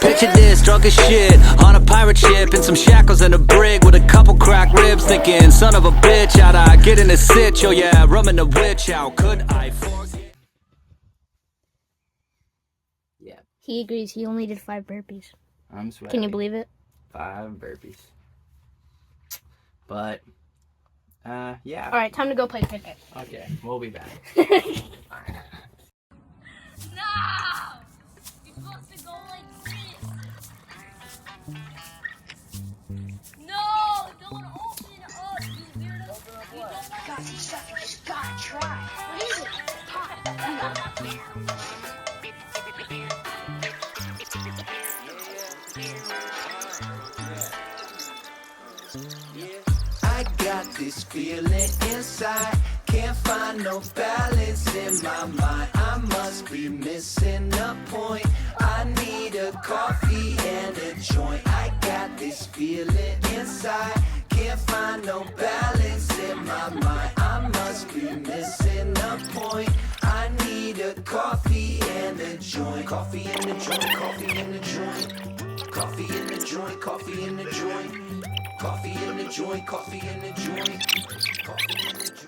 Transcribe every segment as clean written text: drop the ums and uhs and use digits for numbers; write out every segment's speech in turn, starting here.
Picture this, drunk as shit, on a pirate ship, in some shackles and a brig with a couple cracked ribs, thinking, son of a bitch, how'd I get in this sitch? Oh yeah, rumming the witch, how could I forget? Yeah, He agrees. He only did 5 burpees. I'm sweating. Can you believe it? 5 burpees. But, yeah. All right, time to go play cricket. Okay, we'll be back. No! You're supposed to go like this. No! Don't open up, you weirdo. You got some stuff you just gotta try. What is it? I got this feeling inside, can't find no balance in my mind. I must be missing a point, I need a coffee and a joint. I got this feeling inside, can't find no balance in my mind. I must be missing a point, I need a coffee and a joint. Coffee in the joint, coffee in the joint. Coffee in the joint, coffee in the joint. Coffee in the joint, coffee in the joint. Coffee in the joint.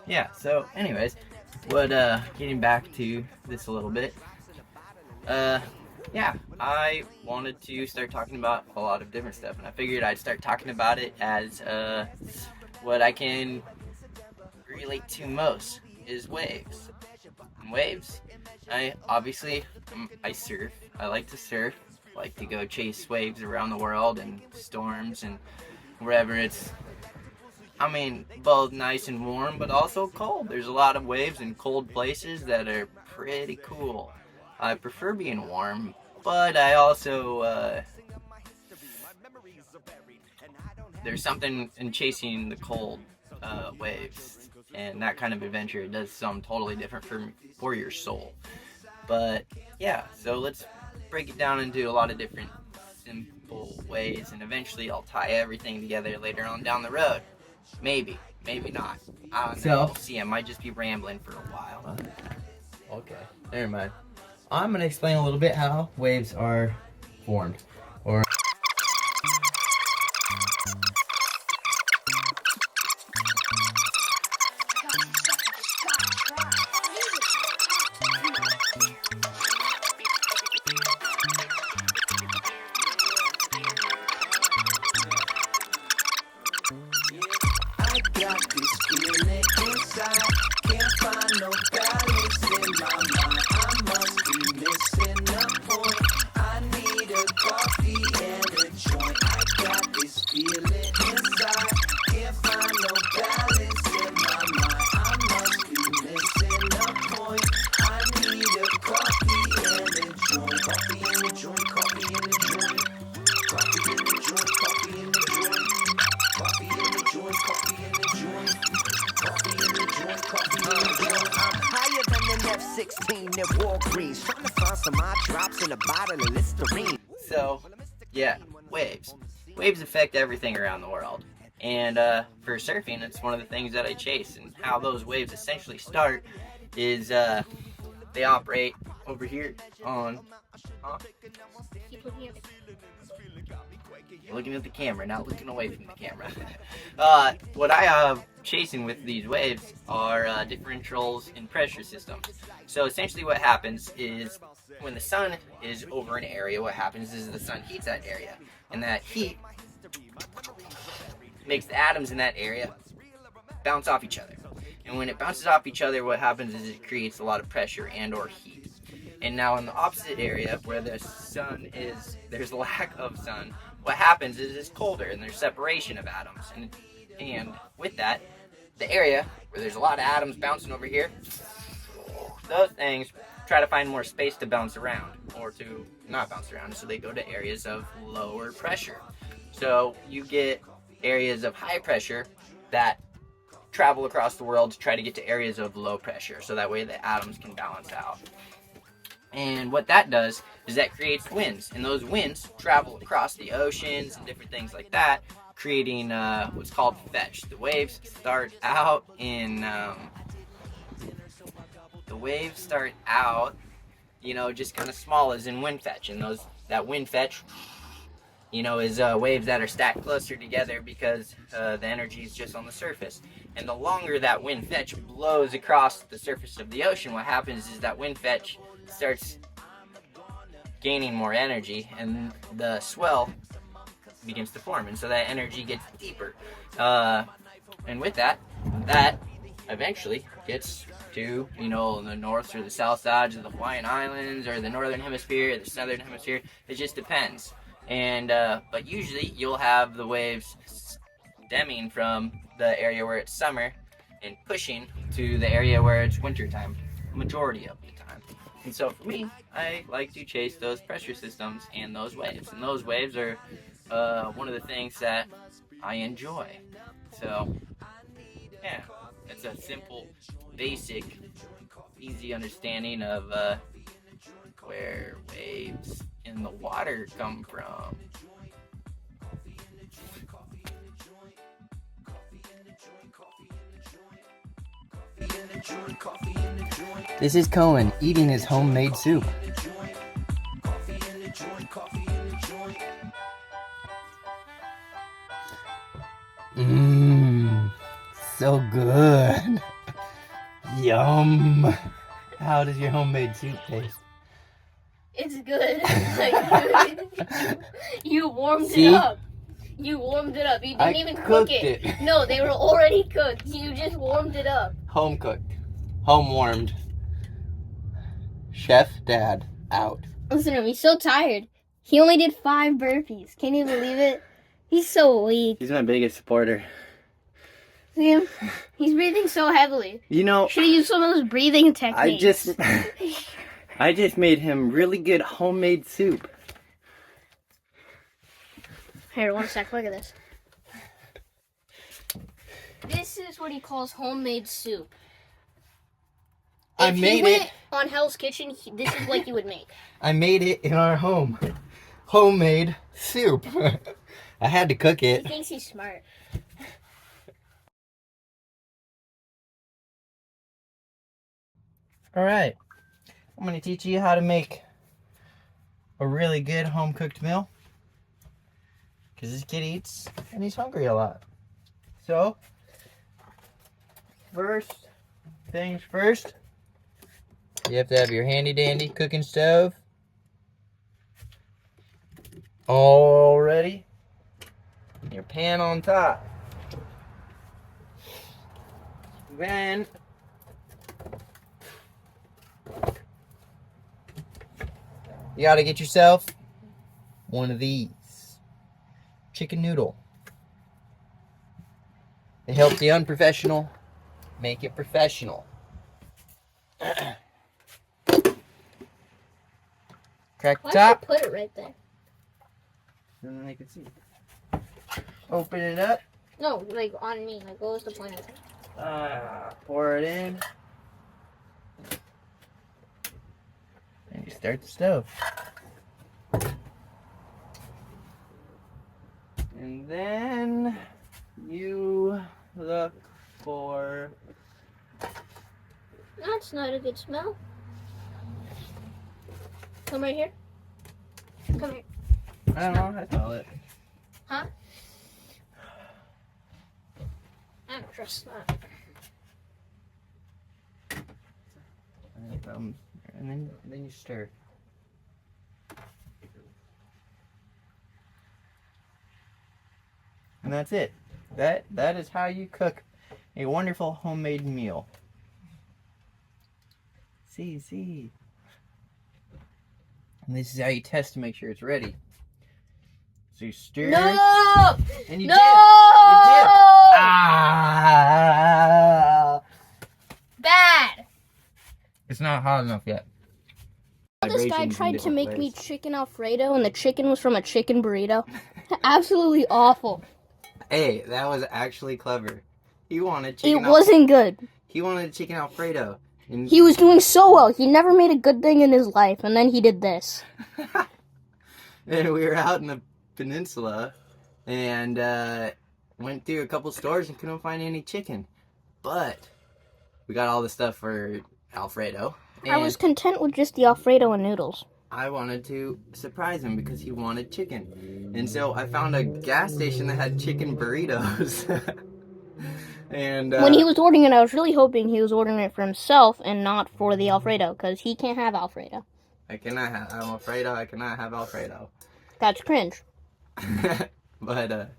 Yeah, so anyways, getting back to this a little bit. Yeah, I wanted to start talking about a lot of different stuff, and I figured I'd start talking about it as what I can relate to most is waves. And waves, I surf. I like to surf. I like to go chase waves around the world and storms and wherever it's, both nice and warm, but also cold. There's a lot of waves in cold places that are pretty cool. I prefer being warm, but I also, there's something in chasing the cold waves, and that kind of adventure. It does something totally different for your soul. But yeah, so let's break it down into a lot of different simple ways, and eventually I'll tie everything together later on down the road. Maybe not. I don't know. We'll see, I might just be rambling for a while. Okay, never mind. I'm going to explain a little bit how waves are formed. I got this feeling inside, can't find no balance in my mind. I must be missing a point, I need a coffee and a joint. I got this feeling inside, can't find no balance in my mind. I must be missing a point, I need a coffee and a joint. Coffee in the joint, coffee in the joint. Coffee in the joint, coffee in the joint. Coffee in the joint, coffee in the joint. Coffee in the joint, coffee in the joint. I'm higher than an F-16 at Walgreens, trying to find some eye drops in a bottle of Listerine. So, yeah, waves. Waves affect everything around the world. And for surfing, it's one of the things that I chase. And how those waves essentially start is they operate over here on... Looking at the camera, not looking away from the camera. What I have chasing with these waves are differentials in pressure systems. So essentially what happens is when the sun is over an area, what happens is the sun heats that area. And that heat makes the atoms in that area bounce off each other. And when it bounces off each other, what happens is it creates a lot of pressure and or heat. And now in the opposite area where the sun is, there's a lack of sun, what happens is it's colder and there's separation of atoms. And with that, the area where there's a lot of atoms bouncing over here, those things try to find more space to bounce around, or to not bounce around, so they go to areas of lower pressure. So you get areas of high pressure that travel across the world to try to get to areas of low pressure, so that way the atoms can balance out. And what that does is that creates winds, and those winds travel across the oceans and different things like that, creating what's called fetch. The waves start out just kind of small, as in wind fetch, and that wind fetch, is waves that are stacked closer together because the energy is just on the surface. And the longer that wind fetch blows across the surface of the ocean, what happens is that wind fetch starts gaining more energy, and the swell begins to form, and so that energy gets deeper. And with that eventually gets to, the north or the south sides of the Hawaiian Islands, or the northern hemisphere, or the southern hemisphere. It just depends. And but usually you'll have the waves stemming from the area where it's summer and pushing to the area where it's wintertime, majority of the time. And so for me, I like to chase those pressure systems and those waves. And those waves are one of the things that I enjoy. So, yeah, it's a simple, basic, easy understanding of where waves in the water come from. This is Cohen eating his homemade soup. Mmm, so good. Yum. How does your homemade soup taste? It's good. Like, you warmed See? it up. You warmed it up. You didn't even cook cooked it. No, they were already cooked. You just warmed it up. Home cooked. Home warmed. Chef Dad out. Listen to him. He's so tired. He only did 5 burpees. Can you believe it? He's so weak. He's my biggest supporter. See him? He's breathing so heavily. You know, Should have used some of those breathing techniques. I just made him really good homemade soup. Here, 1 sec. Look at this. This is what he calls homemade soup. I If he made went it. on Hell's Kitchen, this is what he would make. I made it in our home. Homemade soup. I had to cook He it. thinks he's smart. Alright. I'm going to teach you how to make a really good home cooked meal. Because this kid eats and he's hungry a lot. So, first things first, you have to have your handy dandy cooking stove all ready. Your pan on top. Then you gotta get yourself one of these. Chicken noodle. They help the unprofessional make it professional. Crack the Why top, did you put it right there? and then they can see. Open it up. No, like on me. Like, what was the point of it? Pour it in. And you start the stove. And then you look for... That's not a good smell. Come right here. Come here. I don't know, I smell it. Huh? I don't trust that. And then you stir. And that's it. That is how you cook a wonderful homemade meal. See. And this is how you test to make sure it's ready. So you stir. No! And you No! dip. You dip. Ah! Bad! It's not hot enough yet. This guy Vibrations in tried to different make me ways. chicken Alfredo, and the chicken was from a chicken burrito. Absolutely awful. Hey, that was actually clever. He wanted It chicken. wasn't good. He wanted chicken Alfredo. And He was doing so well. He never made a good thing in his life, and then he did this. and we were out in the peninsula, and went through a couple stores and couldn't find any chicken. But we got all the stuff for Alfredo. I was content with just the Alfredo and noodles. I wanted to surprise him because he wanted chicken. And so I found a gas station that had chicken burritos. And When he was ordering it, I was really hoping he was ordering it for himself and not for the Alfredo, because he can't have Alfredo. I'm afraid I cannot have Alfredo. That's cringe. But,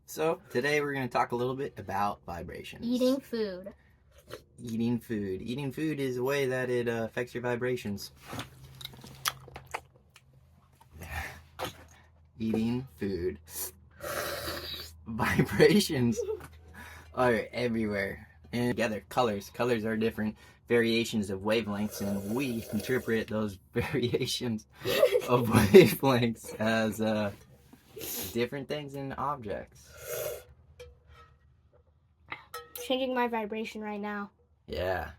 so today we're going to talk a little bit about vibrations. Eating food. Eating food. Eating food is a way that it affects your vibrations. Eating food. Vibrations are everywhere. And together, colors. Colors are different variations of wavelengths, and we interpret those variations of wavelengths as different things in objects. Changing my vibration right now. Yeah.